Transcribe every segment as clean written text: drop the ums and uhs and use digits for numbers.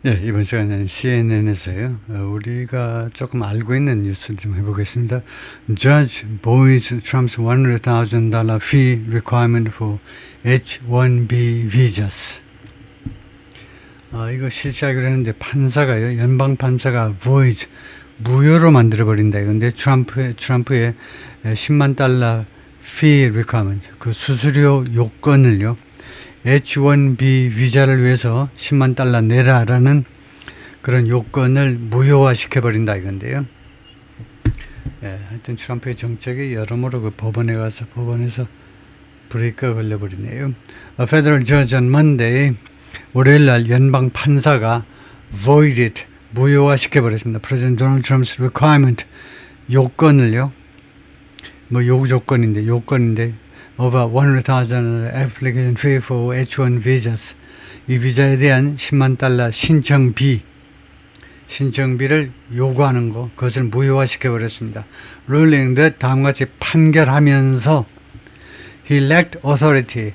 예, 이번 시간에는 CNN에서요. 우리가 조금 알고 있는 뉴스를 좀 해보겠습니다. Judge buoys Trump's $100,000 fee requirement for H-1B visas. 이거 실시하기로 했는데 판사가요, 연방 판사가 buoys, 무효로 만들어버린다. 이건데 트럼프의 $10만 fee requirement, 그 수수료 요건을요, H-1B 비자를 위해서 $10만 내라라는 그런 요건을 무효화 시켜버린다 이건데요. 예, 하여튼 트럼프의 정책이 여러모로 그 법원에서 브레이크가 걸려버리네요. A federal judge on Monday, 월요일날 연방 판사가 voided, 무효화 시켜버렸습니다. President Donald Trump's requirement, 요건을요. 뭐 요건인데 over $100,000 application fee for H-1 visas. 이 비자에 대한 $10만 신청비를 요구하는 거, 그것을 무효화 시켜버렸습니다. ruling that 다음같이 판결하면서 he lacked authority.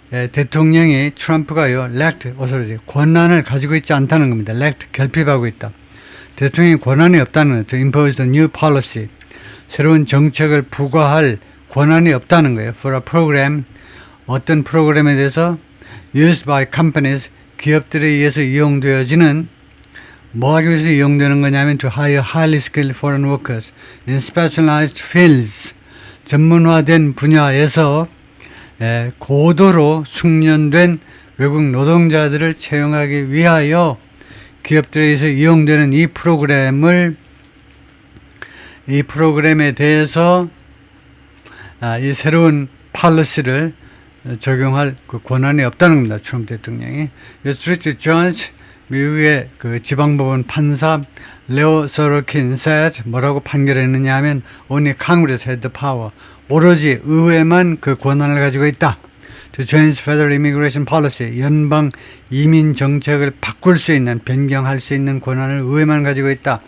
대통령이 트럼프가요, lacked authority, 권한을 가지고 있지 않다는 겁니다. lacked, 결핍하고 있다. 대통령이 권한이 없다는 거예요. to impose a new policy. 새로운 정책을 부과할 권한이 없다는 거예요. For a program, 어떤 프로그램에 대해서 used by companies, 기업들에 의해서 이용되어지는, 뭐 하기 위해서 이용되는 거냐면 to hire highly skilled foreign workers in specialized fields, 전문화된 분야에서 고도로 숙련된 외국 노동자들을 채용하기 위하여 기업들에 의해서 이용되는 이 프로그램에 대해서 이 새로운 팔러시를 적용할 그 권한이 없다는 겁니다. 트럼프 대통령이. District Judge, 미국의 그 지방법원 판사 레오 서로킨 said, 뭐라고 판결했느냐 하면 only Congress had the power, 오로지 의회만 그 권한을 가지고 있다. To change federal immigration policy, 연방 이민 정책을 바꿀 수 있는, 변경할 수 있는 권한을 의회만 가지고 있다.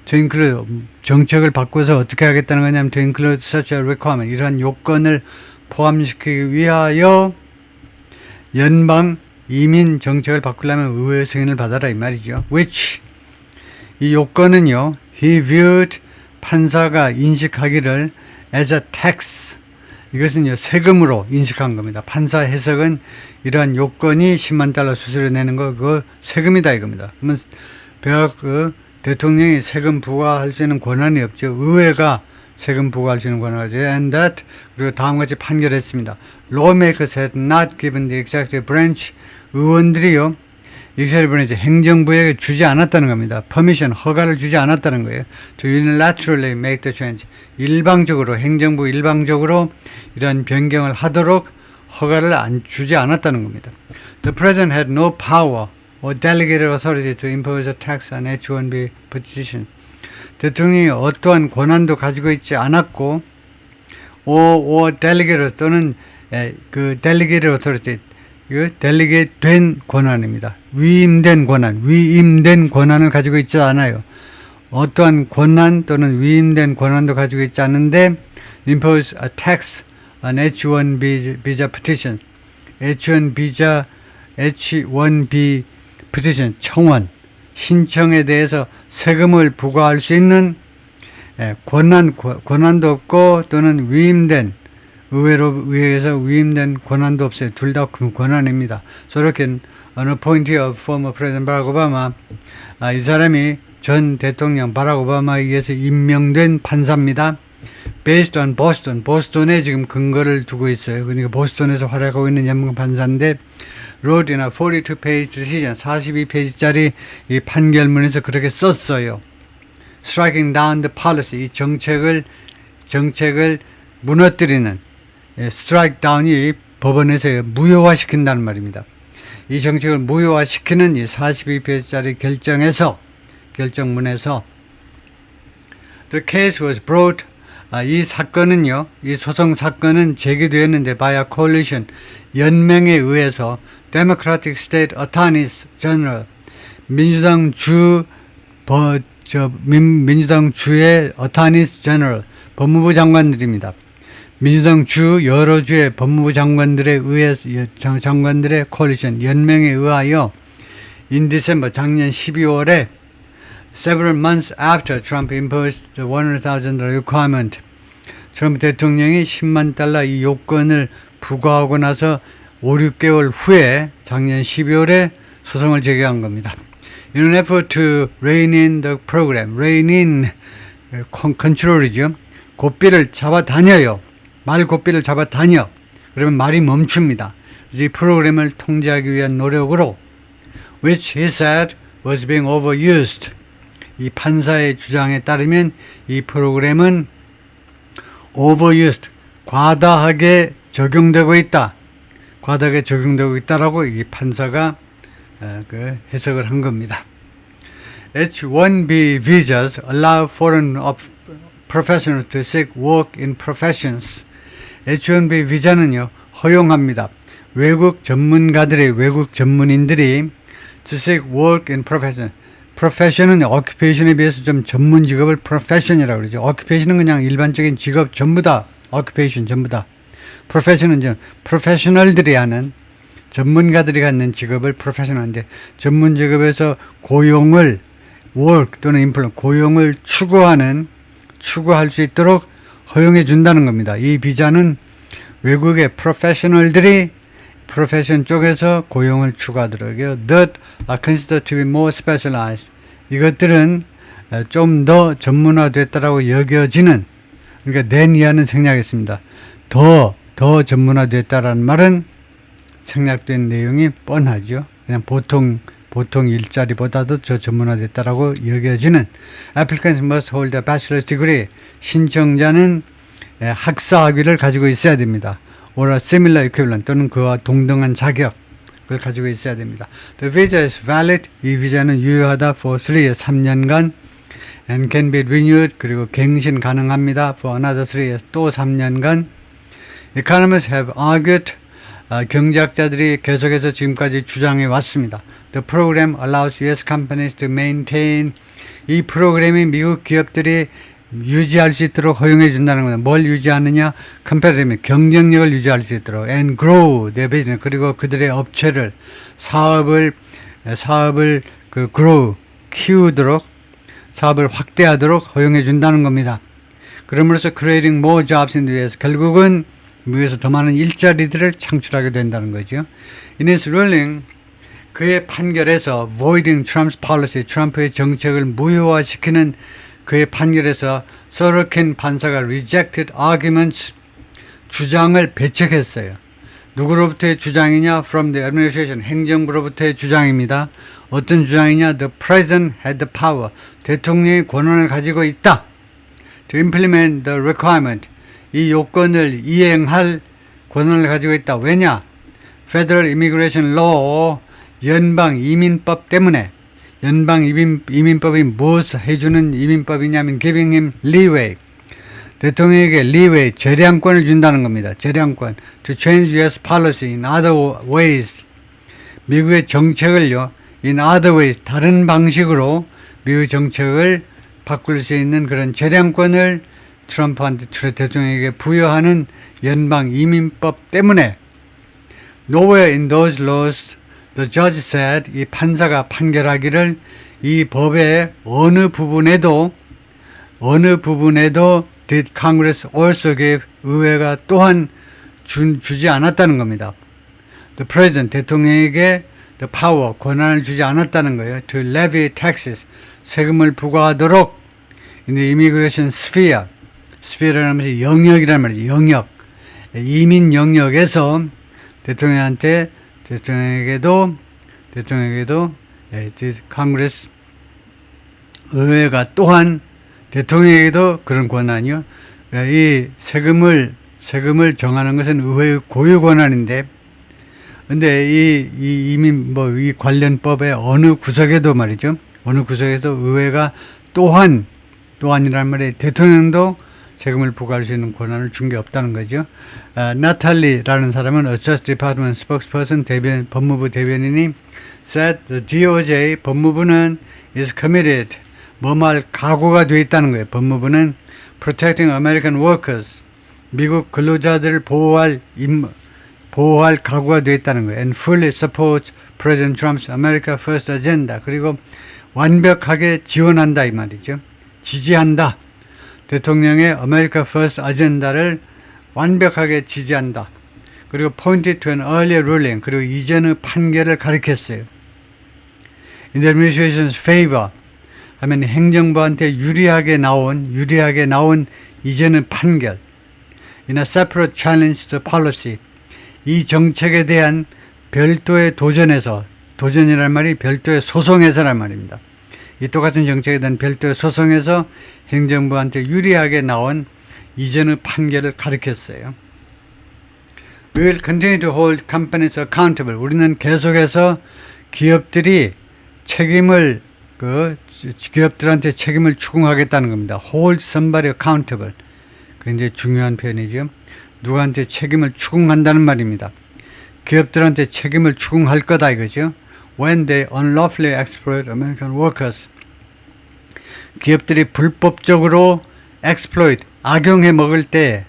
To include, 정책을 바꿔서 어떻게 하겠다는 거냐면 to include such a requirement, 이러한 요건을 포함시키기 위하여 연방 이민 정책을 바꾸려면 의회 승인을 받아라 이 말이죠. which, 이 요건은요, he viewed, 판사가 인식하기를 as a tax, 이것은요 세금으로 인식한 겁니다. 판사 해석은 이러한 요건이 $10만 수수료 내는 거 그거 세금이다 이겁니다. 그러면 대통령이 세금 부과할 수 있는 권한이 없죠. 의회가 세금 부과할 수 있는 권한이 없죠. And that, 그리고 다음같이 판결했습니다. Lawmakers had not given the executive branch, 의원들이요, executive branch, 행정부에게 주지 않았다는 겁니다. permission, 허가를 주지 않았다는 거예요. To unilaterally make the change, 행정부 일방적으로 이러한 변경을 하도록 허가를 주지 않았다는 겁니다. The president had no power or delegated authority to impose a tax on H-1B petition. 대통령이 어떠한 권한도 가지고 있지 않았고, or delegated 또는 그 delegated authority, 그 delegate 된 권한입니다. 위임된 권한을 가지고 있지 않아요. 어떠한 권한 또는 위임된 권한도 가지고 있지 않은데 impose a tax on H-1B visa petition. H-1B petition, 청원, 신청에 대해서 세금을 부과할 수 있는 권한도 없고 또는 의회에서 위임된 권한도 없어요. 둘 다 권한입니다. So 이렇게 on appointee of former President Barack Obama, 이 사람이 전 대통령 바락 오바마에 의해서 임명된 판사입니다. Based on 보스턴에 지금 근거를 두고 있어요. 그러니까 보스턴에서 활약하고 있는 연방 판사인데 wrote in a 42page decision, 42페이지짜리 이 판결문에서 그렇게 썼어요. Striking down the policy, 이 정책을 무너뜨리는, strike down이 법원에서 무효화시킨다는 말입니다. 이 정책을 무효화시키는 이 42페이지짜리 결정문에서 the case was brought, 이 소송 사건은 제기되었는데 by a coalition, 연맹에 의해서 Democratic State Attorneys General, 민주당 주의 Attorneys General, 법무부 장관들입니다. 민주당 여러 주의 법무부 장관들의 coalition, 연맹에 의하여 in December, 작년 12월에 several months after Trump imposed the $100,000 requirement, 트럼프 대통령이 10만 달러 이 요건을 부과하고 나서 5, 6개월 후에 작년 12월에 소송을 제기한 겁니다. In an effort to rein in the program, rein in, 컨트롤이죠. 고삐를 잡아다녀요. 말 고삐를 잡아다녀. 그러면 말이 멈춥니다. 그래서 이 프로그램을 통제하기 위한 노력으로 which he said was being overused. 이 판사의 주장에 따르면 이 프로그램은 overused, 과다하게 적용되고 있다. 과다하게 적용되고 있다라고 이 판사가 해석을 한 겁니다. H-1B visas allow foreign professionals to seek work in professions. H-1B 비자는요, 허용합니다. 외국 전문가들이, 외국 전문인들이 to seek work in profession. profession은 occupation에 비해서 좀 전문 직업을 profession이라고 그러죠. occupation은 그냥 일반적인 직업 전부 다, occupation 전부 다. profession은 좀 professional들이 하는, 전문가들이 갖는 직업을 professional인데, 전문 직업에서 고용을 work 또는 employment, 고용을 추구할 수 있도록 허용해 준다는 겁니다. 이 비자는 외국의 프로페셔널들이 프로페션 쪽에서 고용을 추구하도록요. That are considered to be more specialized. 이것들은 좀 더 전문화됐다라고 여겨지는, 그러니까 than 이하는 생략했습니다. 더 전문화됐다라는 말은 생략된 내용이 뻔하죠. 그냥 보통 일자리보다도 더 전문화됐다라고 여겨지는 applicants must hold a bachelor's degree. 신청자는 학사 학위를 가지고 있어야 됩니다. or a similar equivalent 또는 그와 동등한 자격을 가지고 있어야 됩니다. The visa is valid. 이 비자는 유효하다 for 3 years, 3년간 and can be renewed. 그리고 갱신 가능합니다. for another 3 years, 또 3년간. Economists have argued. 경제학자들이 계속해서 지금까지 주장해 왔습니다. The program allows US companies to maintain. 이 프로그램이 미국 기업들이 유지할 수 있도록 허용해 준다는 겁니다. 뭘 유지하느냐? competitive, 경쟁력을 유지할 수 있도록 and grow their business. 그리고 그들의 업체를, 사업을 grow, 키우도록, 사업을 확대하도록 허용해 준다는 겁니다. 그럼으로써 creating more jobs in the US. 결국은 미국에서 더 많은 일자리들을 창출하게 된다는 거죠. In his ruling, 그의 판결에서 voiding Trump's policy, 트럼프의 정책을 무효화시키는 그의 판결에서 소로킨 판사가 rejected arguments, 주장을 배척했어요. 누구로부터의 주장이냐? From the administration, 행정부로부터의 주장입니다. 어떤 주장이냐? The president had the power, 대통령이 권한을 가지고 있다. To implement the requirement, 이 요건을 이행할 권한을 가지고 있다. 왜냐? Federal Immigration Law, 연방 이민법 때문에. 연방 이민법이 무엇을 해주는 이민법이냐면 giving him leeway, 대통령에게 leeway, 재량권을 준다는 겁니다. 재량권. To change US policy in other ways, 미국의 정책을요, in other ways, 다른 방식으로 미국의 정책을 바꿀 수 있는 그런 재량권을 트럼프한테 대통령에게 부여하는 연방 이민법 때문에. Nowhere in those laws, the judge said, 이 판사가 판결하기를 이 법의 어느 부분에도 did Congress also give, 의회가 또한 주지 않았다는 겁니다. The president, 대통령에게 the power, 권한을 주지 않았다는 거예요. To levy taxes, 세금을 부과하도록 in the immigration sphere, sphere라는 것이 영역이란 말이죠. 영역. 이민 영역에서 대통령에게도 컨그레스, 의회가 또한 대통령에게도 그런 권한이요. 이 세금을 정하는 것은 의회의 고유 권한인데, 근데 이 관련법의 어느 구석에도 말이죠. 어느 구석에서 의회가 또한이란 말이 대통령도 세금을 부과할 수 있는 권한을 준 게 없다는 거죠. 나탈리라는 사람은 Justice Department spokesperson, 법무부 대변인이 said the DOJ, 법무부는 is committed, 뭐말 각오가 되어 있다는 거예요. 법무부는 protecting American workers, 미국 근로자들을 보호할 각오가 되어 있다는 거예요. And fully supports President Trump's America First Agenda. 그리고 완벽하게 지원한다 이 말이죠. 지지한다. 대통령의 America First Agenda를 완벽하게 지지한다. 그리고 pointed to an earlier ruling. 그리고 이전의 판결을 가리켰어요. In the administration's favor 하면 행정부한테 유리하게 나온 이전의 판결. In a separate challenge to policy. 이 정책에 대한 별도의 도전이란 말이 별도의 소송에서란 말입니다. 이 똑같은 정책에 대한 별도의 소송에서 행정부한테 유리하게 나온 이전의 판결을 가리켰어요. We will continue to hold companies accountable. 우리는 계속해서 기업들한테 책임을 추궁하겠다는 겁니다. Hold somebody accountable. 굉장히 중요한 표현이죠. 누구한테 책임을 추궁한다는 말입니다. 기업들한테 책임을 추궁할 거다 이거죠. When they unlawfully exploit American workers. 기업들이 불법적으로 exploit, 악용해 먹을 때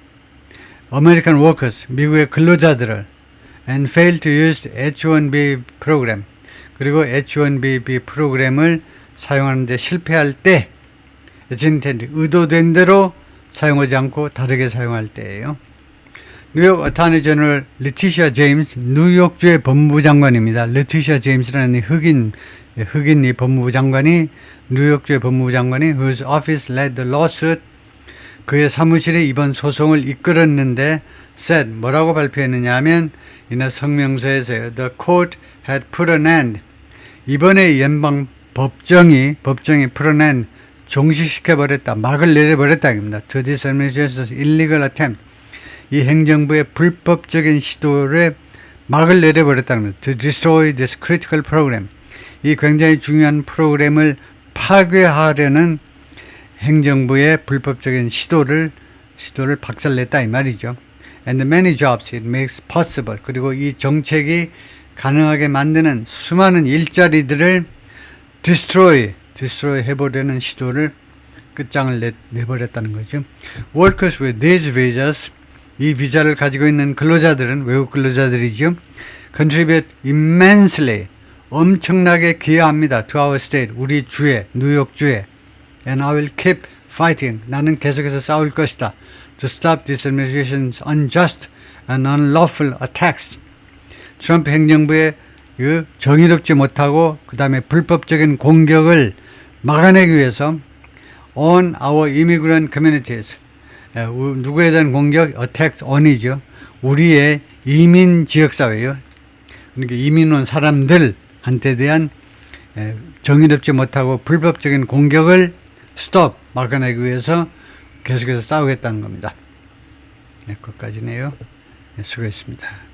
American workers, 미국의 근로자들을 and fail to use H-1B program. 그리고 H-1B 프로그램을 사용하는 데 실패할 때 의도된 대로 사용하지 않고 다르게 사용할 때예요. 뉴욕 어타니 제너럴 레티시아 제임스, 뉴욕주의 법무부 장관입니다. 레티시아 제임스라는 흑인 이 법무부 장관이 뉴욕주의 법무부 장관이 whose office led the lawsuit. 그의 사무실이 이번 소송을 이끌었는데 said 뭐라고 발표했느냐 하면 이날 성명서에서 the court had put an end. 이번에 연방 법정이 put an end 종식시켜버렸다. 막을 내려버렸다. To this administration's illegal attempt. 이 행정부의 불법적인 시도를 막을 내려버렸다는 겁니다. To destroy this critical program. 이 굉장히 중요한 프로그램을 파괴하려는 행정부의 불법적인 시도를 박살냈다 이 말이죠. And the many jobs it makes possible. 그리고 이 정책이 가능하게 만드는 수많은 일자리들을 destroy 해보려는 시도를 끝장을 내버렸다는 거죠. Workers with these visas, 이 비자를 가지고 있는 근로자들은 외국 근로자들이죠. Contribute immensely, 엄청나게 기여합니다. To our state, 우리 주에, 뉴욕 주에. And I will keep fighting. 나는 계속해서 싸울 것이다. To stop this administration's unjust and unlawful attacks. 트럼프 행정부의 정의롭지 못하고 그 다음에 불법적인 공격을 막아내기 위해서 on our immigrant communities. 누구에 대한 공격? attacks on이죠. 우리의 이민 지역사회요. 그러니까 이민 온 사람들한테 대한 정의롭지 못하고 불법적인 공격을 stop, 막아내기 위해서 계속해서 싸우겠다는 겁니다. 네, 거기까지네요. 네, 수고했습니다.